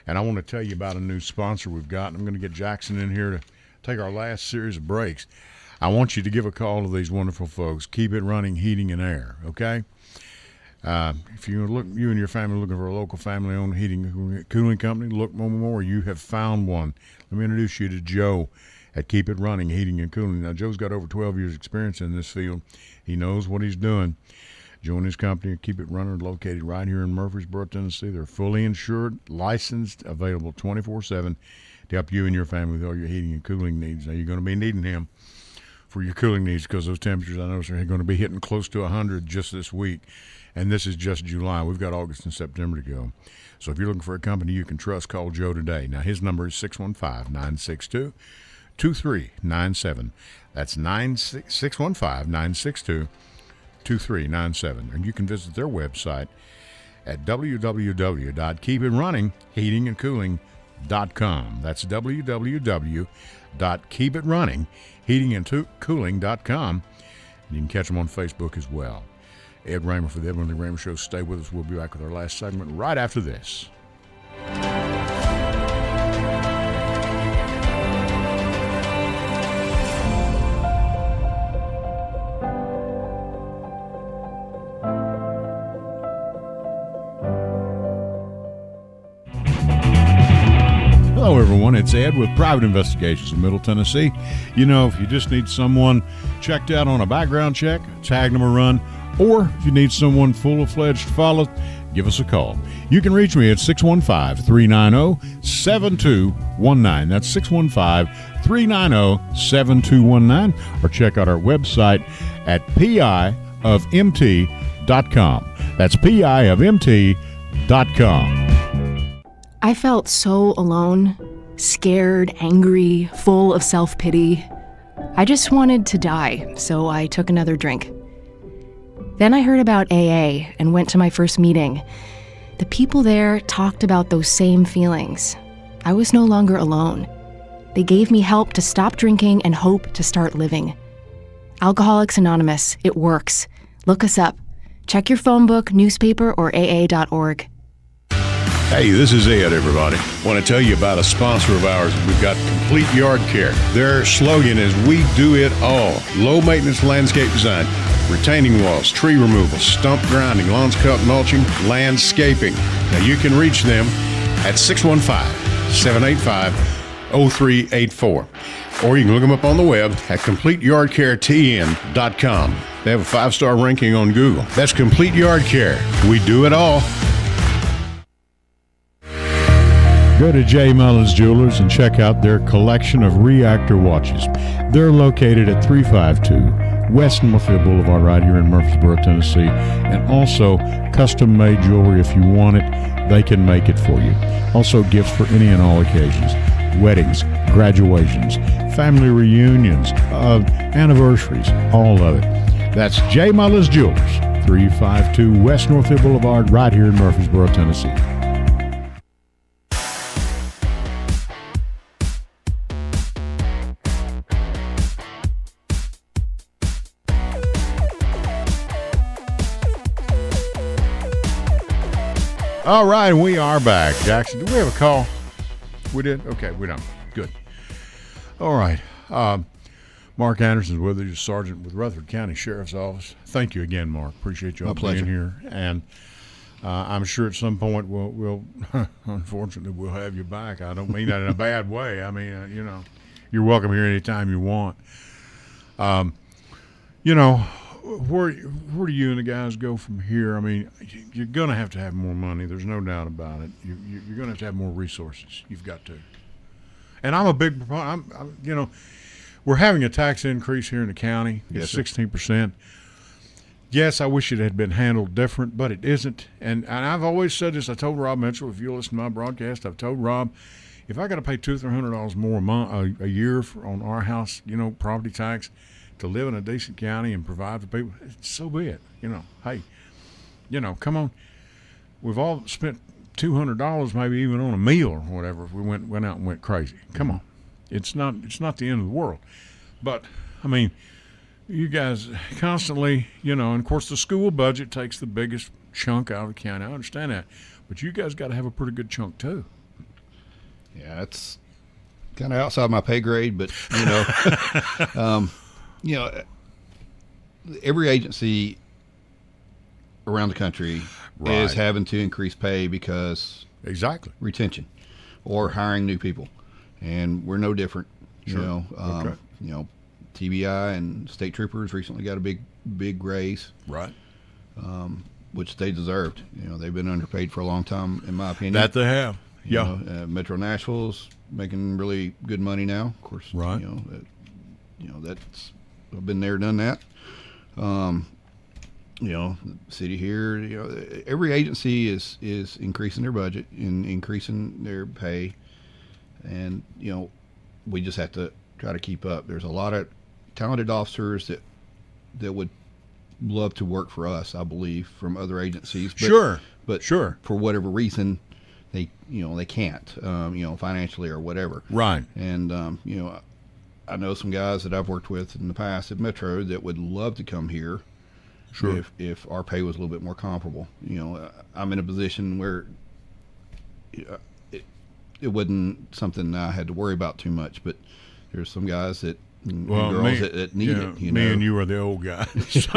And I want to tell you about a new sponsor we've got. I'm going to get Jackson in here to take our last series of breaks. I want you to give a call to these wonderful folks. Keep It Running Heating and Air, okay? If you and your family are looking for a local family-owned heating and cooling company, look no more. You have found one. Let me introduce you to Joe at Keep It Running Heating and Cooling. Now, Joe's got over 12 years experience in this field. He knows what he's doing. Joe and his company, Keep It Running, located right here in Murfreesboro, Tennessee. They're fully insured, licensed, available 24/7 to help you and your family with all your heating and cooling needs. Now, you're going to be needing him for your cooling needs because those temperatures, I know, are going to be hitting close to 100 just this week. And this is just July. We've got August and September to go. So if you're looking for a company you can trust, call Joe today. Now, his number is 615-962-2397. That's 615-962-2397. And you can visit their website at www.keepitrunningheatingandcooling.com. That's www.keepitrunningheatingandcooling.com. And you can catch them on Facebook as well. Ed Raymer for the Edwin Lee Raymer Show. Stay with us. We'll be back with our last segment right after this. Hello, everyone. It's Ed with Private Investigations in Middle Tennessee. If you just need someone checked out on a background check, tag them a run, or if you need someone full-fledged to follow, give us a call. You can reach me at 615-390-7219. That's 615-390-7219. Or check out our website at piofmt.com. That's piofmt.com. I felt so alone, scared, angry, full of self-pity. I just wanted to die, so I took another drink. Then I heard about AA and went to my first meeting. The people there talked about those same feelings. I was no longer alone. They gave me help to stop drinking and hope to start living. Alcoholics Anonymous, it works. Look us up. Check your phone book, newspaper, or aa.org. Hey, this is Ed, everybody. Want to tell you about a sponsor of ours. We've got Complete Yard Care. Their slogan is, we do it all. Low maintenance landscape design, retaining walls, tree removal, stump grinding, lawns cut, mulching, landscaping. Now you can reach them at 615-785-0384. Or you can look them up on the web at CompleteYardCareTN.com. They have a 5-star ranking on Google. That's Complete Yard Care. We do it all. Go to J. Mullins Jewelers and check out their collection of reactor watches. They're located at 352 West Northfield Boulevard right here in Murfreesboro, Tennessee. And also custom-made jewelry. If you want it, they can make it for you. Also gifts for any and all occasions. Weddings, graduations, family reunions, anniversaries, all of it. That's J. Mullins Jewelers, 352 West Northfield Boulevard right here in Murfreesboro, Tennessee. All right, we are back. Jackson, do we have a call? We did? Okay, we don't. Good. All right. Mark Anderson's with us, Sergeant with Rutherford County Sheriff's Office. Thank you again, Mark. Appreciate you all being here. And I'm sure at some point we'll unfortunately, we'll have you back. I don't mean that in a bad way. I mean, you're welcome here anytime you want. Where do you and the guys go from here? I mean, you're going to have more money. There's no doubt about it. You're going to have more resources. You've got to. And I'm a big proponent. We're having a tax increase here in the county. It's 16%. Yes, I wish it had been handled different, but it isn't. And I've always said this. I told Rob Mitchell, if you listen to my broadcast, I've told Rob, if I got to pay $200 or $300 more a year on our house, property tax, to live in a decent county and provide for people, so be it. Hey, come on. We've all spent $200 maybe even on a meal or whatever if we went out and went crazy. Come on. It's not the end of the world. But, I mean, you guys constantly, and of course the school budget takes the biggest chunk out of the county. I understand that. But you guys got to have a pretty good chunk too. Yeah, it's kind of outside my pay grade, but, every agency around the country is having to increase pay because retention or hiring new people, and we're no different. Sure. TBI and state troopers recently got a big raise, which they deserved. They've been underpaid for a long time, in my opinion. That they have. Yeah. Metro Nashville's making really good money now. Of course, that's I've been there, done that. The city here, every agency is increasing their budget and increasing their pay, and we just have to try to keep up. There's a lot of talented officers that would love to work for us, I believe, from other agencies. But for whatever reason, they can't, financially or whatever. Right. And I know some guys that I've worked with in the past at Metro that would love to come here. Sure. If our pay was a little bit more comparable. I'm in a position where it wasn't something I had to worry about too much, but there's some guys that girls that need it. Me and you are the old guys.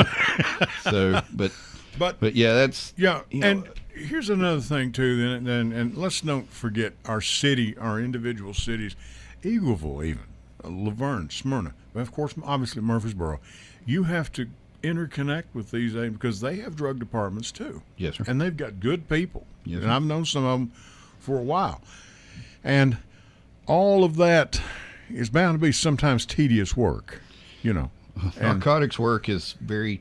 So, but yeah, that's And here's another thing too. Then and let's not forget our individual cities, Eagleville, even Laverne, Smyrna, but of course, obviously Murfreesboro. You have to interconnect with these because they have drug departments too. Yes, sir. And they've got good people. Yes, and sir. I've known some of them for a while. And all of that is bound to be sometimes tedious work, Narcotics work is very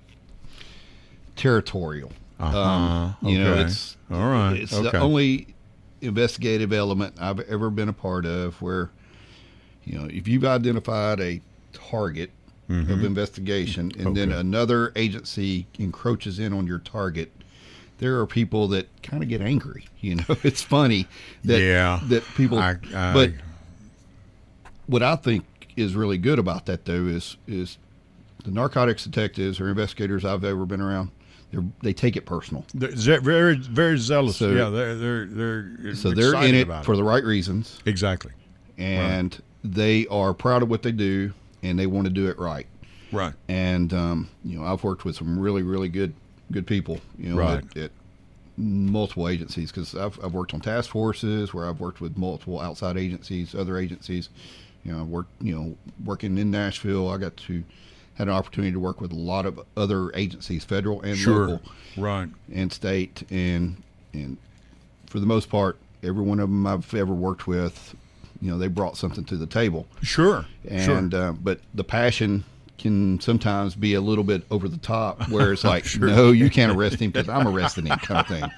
territorial. It's all right. It's the only investigative element I've ever been a part of where, if you've identified a target of investigation and then another agency encroaches in on your target, there are people that kind of get angry. It's funny that people. But what I think is really good about that, though, is the narcotics detectives or investigators I've ever been around. They take it personal. They're very, very zealous. So, they're in it for the right reasons. Exactly. And they are proud of what they do, and they want to do it right. Right. And I've worked with some really, really good people. At multiple agencies, because I've worked on task forces where I've worked with multiple outside agencies, other agencies. I've worked, working in Nashville. I had an opportunity to work with a lot of other agencies, federal and local, right, and state, and for the most part, every one of them I've ever worked with, they brought something to the table. Sure. And but the passion can sometimes be a little bit over the top, where it's like, Sure. no, you can't arrest him because I'm arresting him, kind of thing.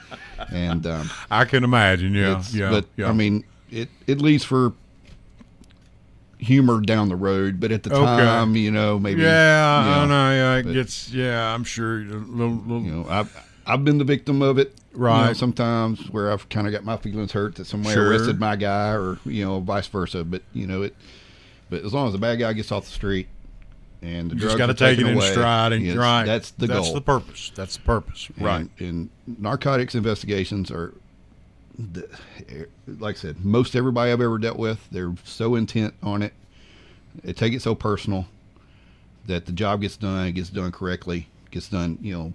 And I can imagine. Yeah. But I mean, it leaves for humor down the road, but at the time, maybe. Yeah, I know. Yeah, it gets. Yeah, I'm sure. I've been the victim of it, right? Sometimes where I've kind of got my feelings hurt that somebody Sure. arrested my guy, or vice versa. But But as long as the bad guy gets off the street and the You drugs just got to are take it taken in away, stride, and right. That's the goal. That's the purpose. That's the purpose. Right. And narcotics investigations are, like I said, most everybody I've ever dealt with, they're so intent on it. They take it so personal that the job gets done, it gets done correctly, gets done,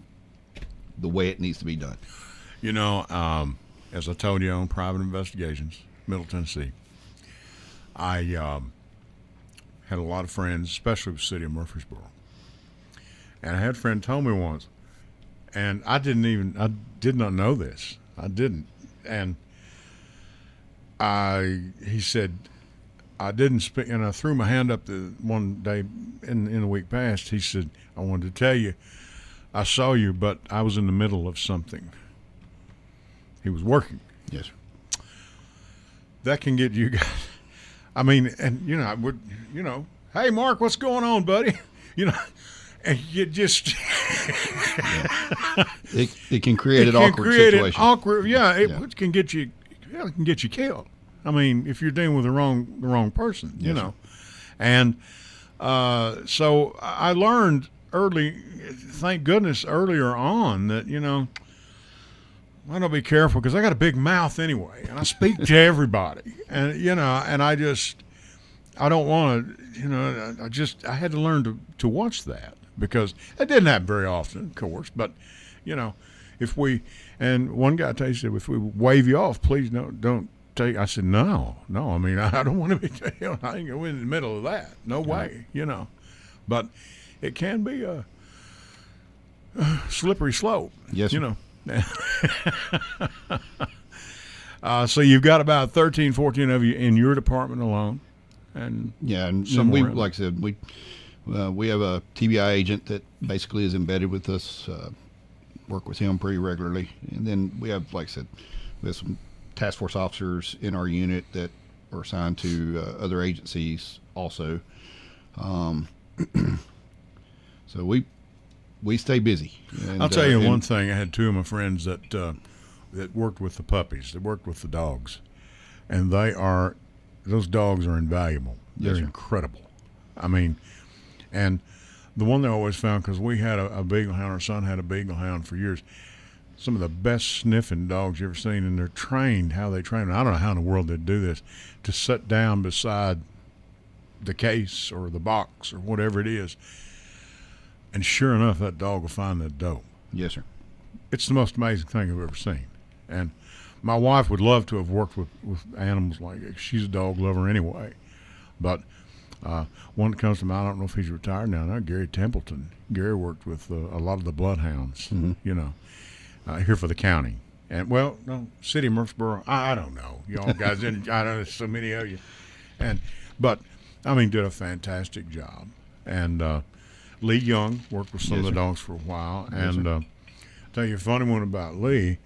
the way it needs to be done. As I told you on private investigations, Middle Tennessee, I had a lot of friends, especially with the city of Murfreesboro. And I had a friend tell me once, and I did not know this. I didn't. And he said, I didn't speak, and I threw my hand up the one day in the week past. He said, I wanted to tell you, I saw you, but I was in the middle of something. He was working. Yes, sir. That can get you guys. I mean, and I would, hey Mark, what's going on, buddy? And you just it can create an awkward situation. It can get you. Yeah, it can get you killed. I mean, if you're dealing with the wrong person, Yes, And so I learned early, thank goodness, earlier on that I gotta be careful because I got a big mouth anyway, and I speak to everybody, and and I don't want to, I had to learn to watch that because it didn't happen very often, of course, but and one guy said, if we wave you off, please don't take. I said, no, I mean, I don't want to be, I ain't going in the middle of that, no way, but it can be a slippery slope, yes, so you've got about 13, 14 of you in your department alone, and and we, like I said, we have a TBI agent that basically is embedded with us. Work with him pretty regularly, and then we have, like I said, we have some task force officers in our unit that are assigned to other agencies also. So we stay busy. And, I'll tell you one thing. I had two of my friends that worked with the puppies, that worked with the dogs, and those dogs are invaluable. They're incredible. I mean, and the one they always found, because we had a beagle hound, our son had a beagle hound for years, some of the best sniffing dogs you've ever seen, and they're trained, how they train them. I don't know how in the world they do this, to sit down beside the case or the box or whatever it is, and sure enough, that dog will find that dope. Yes, sir. It's the most amazing thing I've ever seen. And my wife would love to have worked with animals like it. She's a dog lover anyway. But one that comes to mind, I don't know if he's retired now, Gary Templeton. Gary worked with a lot of the bloodhounds, here for the county. And, city of Murfreesboro, I don't know. Y'all guys, I don't know, so many of you. But did a fantastic job. And Lee Young worked with some of the dogs for a while. And tell you a funny one about Lee.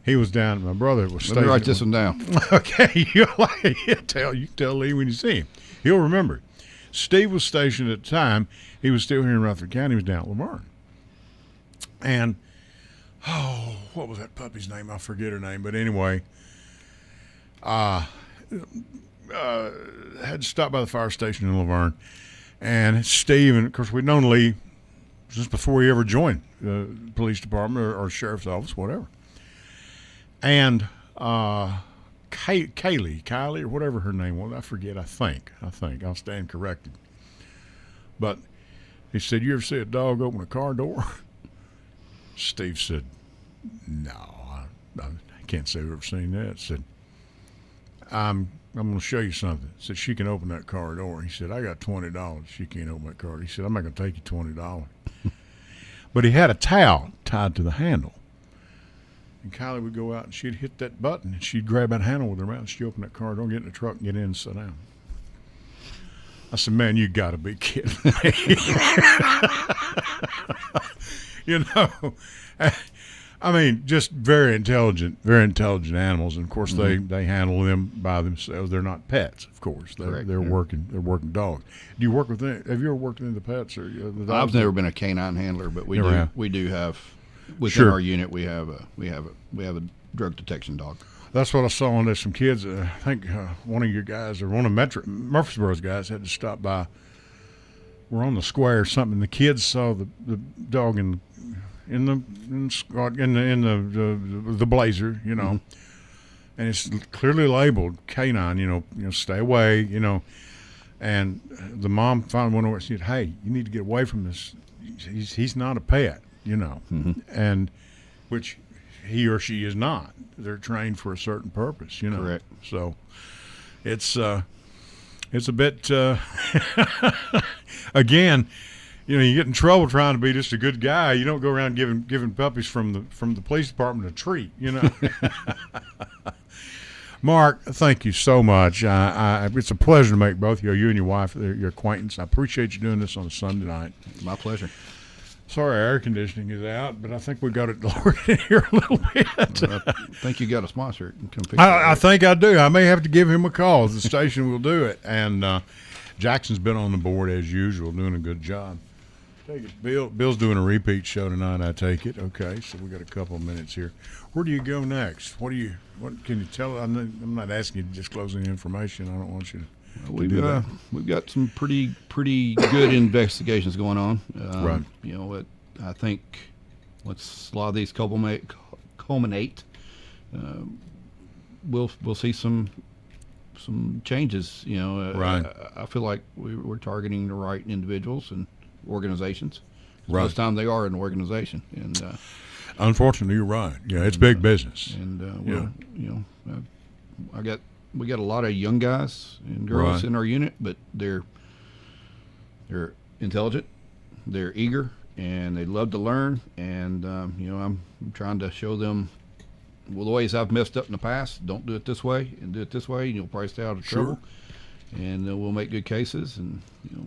He was down, my brother was stationed. Let me write this one down. Okay, you can tell Lee when you see him. He'll remember it. Steve was stationed at the time. He was still here in Rutherford County. He was down at Laverne. And, what was that puppy's name? I forget her name. But anyway, had to stop by the fire station in Laverne. And Steve, and of course we'd known Lee just before he ever joined the police department or sheriff's office, whatever. And Kylie, or whatever her name was, I forget. I think I'll stand corrected. But he said, "You ever see a dog open a car door?" Steve said, "No, I can't say I've ever seen that." Said, I'm going to show you something. Said, "She can open that car door." He said, "I got $20. She can't open that car." He said, "I'm not going to take you $20. But he had a towel tied to the handle. And Kylie would go out and she'd hit that button and she'd grab that handle with her mouth and she'd open that car door, get in the truck and get in and sit down. I said, man, you got to be kidding me. You know, I mean, just very intelligent animals. And of course, they handle them by themselves. They're not pets, of course. They're working dogs. Do you work with them? Have you ever worked with any of the pets or the dogs? I've never been a canine handler, but we do have within Sure. our unit we have a drug detection dog. That's what I saw on there. Some kids, I think one of your guys or one of Murfreesboro's guys had to stop by. We're on the square or something. The kids saw the dog in the blazer, you know, and it's clearly labeled canine. You know, stay away. You know, and the mom finally went over and said, "Hey, you need to get away from this. He's not a pet, you know," and which he or she is not. They're trained for a certain purpose, you know. Correct. So it's a bit again, you know, you get in trouble trying to be just a good guy. You don't go around giving puppies from the police department a treat, you know. Mark, thank you so much. It's a pleasure to make both you and your wife your acquaintance. I appreciate you doing this on a Sunday night. My pleasure. Sorry, our air conditioning is out, but I think we got it lowered in here a little bit. I think you got a sponsor. Come fix I think I do. I may have to give him a call. The station will do it. And Jackson's been on the board as usual, doing a good job. Take it. Bill's doing a repeat show tonight, I take it. Okay, so we got a couple of minutes here. Where do you go next? What can you tell? I'm not asking you to disclose any information. I don't want you to. We've got some pretty good investigations going on. Right. You know what? I think once a lot of these culminate, we'll see some changes. You know, right. I feel like we're targeting the right individuals and organizations. Right. Most time they are an organization, and unfortunately, you're right. Yeah, it's big business. And we got a lot of young guys and girls in our unit, but they're intelligent, they're eager, and they love to learn. And I'm trying to show them, well, the ways I've messed up in the past, don't do it this way, and do it this way, and you'll probably stay out of trouble. And we'll make good cases, and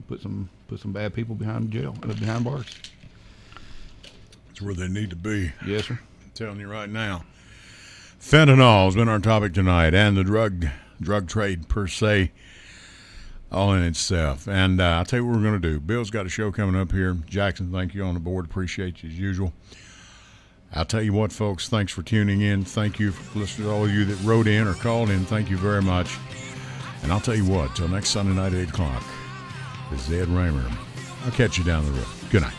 put some bad people behind bars. That's where they need to be. Yes, sir. I'm telling you right now. Fentanyl has been our topic tonight, and the drug trade per se, all in itself. And I'll tell you what we're going to do. Bill's got a show coming up here. Jackson, thank you on the board. Appreciate you as usual. I'll tell you what, folks, thanks for tuning in. Thank you for listening to all of you that wrote in or called in. Thank you very much. And I'll tell you what, till next Sunday night at 8 o'clock, this is Ed Raymer. I'll catch you down the road. Good night.